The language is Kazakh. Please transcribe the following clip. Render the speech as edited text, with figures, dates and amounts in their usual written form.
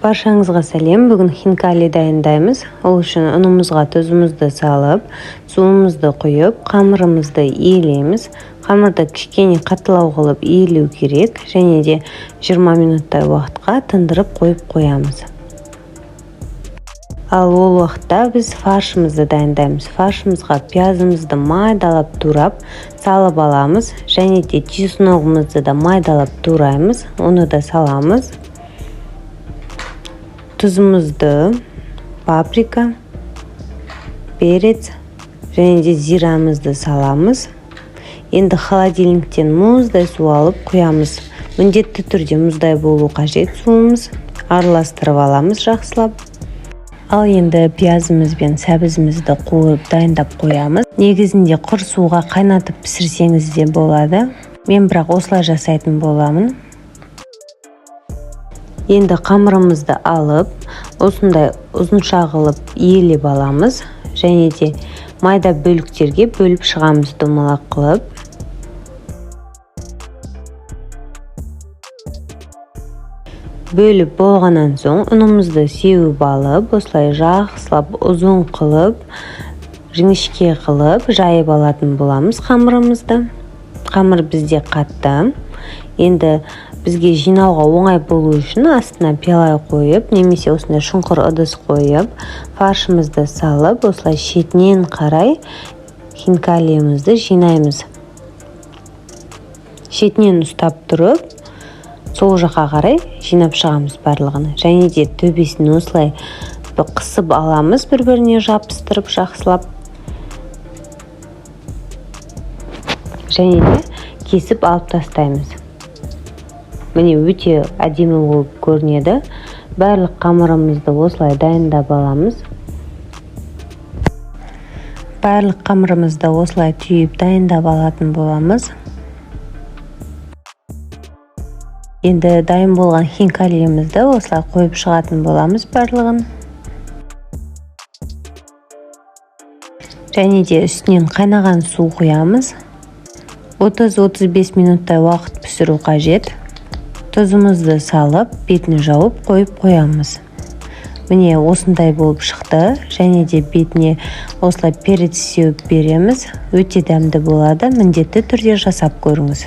Баршаңызға сәлем. Бүгін хинкали дайындаймыз. Ол үшін ұнымызға тұзымызды салып, суымызды құйып, қамырымызды иілейміз. Қамырды кішкене қатылау қылып иілу керек, және де 20 минуттай уақытқа тындырып қойып қоямыз. Ал ол уақытта біз фаршымызды дайындаймыз. Фаршымызға пиязымызды майдалап турап салып аламыз, және де чесногымызды да майдалап тураймыз. Оны да саламыз. Tuzumuzdu, paprika, перец және де зирамызды саламыз. Енді холодильниктен мұздай су алып құямыз. Міндетті түрде мұздай болу қажет суымыз. Араластырып аламыз жақсылап. Ал енді пиязымыз бен сәбізімізді қуырып дайындап қоямыз. Негізінде құр суға қайнатып пісірсеңіз де болады. Мен бірақ осылай жасайтын боламын. Енді қамырымызды алып, осындай ұзынша қылып иілеп аламыз, және де майда бөліктерге бөліп шығамыз домалақ қылып. Бөліп болғаннан соң ұнымызды сеуіп алып, осылай жақсылап ұзын қылып, жіңішке қылып жайып алатын боламыз қамырымызды. Қамыр бізде қатты. Енді бізге жинауға оңай болу үшін астына пиала қойып, немесе осындай шұңқыр ыдыс қойып, фаршымызды салып, осылай шетінен қарай хинкалиімізді жинаймыз. Шетінен ұстап тұрып, сол жаққа қарай жинап шығамыз барлығын. Және де төбесін осылай қысып аламыз, бір-біріне жабыстырып жақсылап. Және де кесіп алып тастаймыз. Міне өте әдемі болып көрінеді. Барлық қамырымызды осылай дайындап аламыз. Барлық қамырымызды осылай түйіп дайындап алатын боламыз. Енді дайын болған хинкалиімізді осылай қойып шығатын боламыз барлығын. Және де үстінен қайнаған су құямыз. 30-35 минуттай уақыт пісіру қажет. Тұзымызды салып, бетін жауып қойып қоямыз. Міне осындай болып шықты, және де бетіне осылай перец сеуіп береміз. Өте дәмді болады, міндетті түрде жасап көріңіз.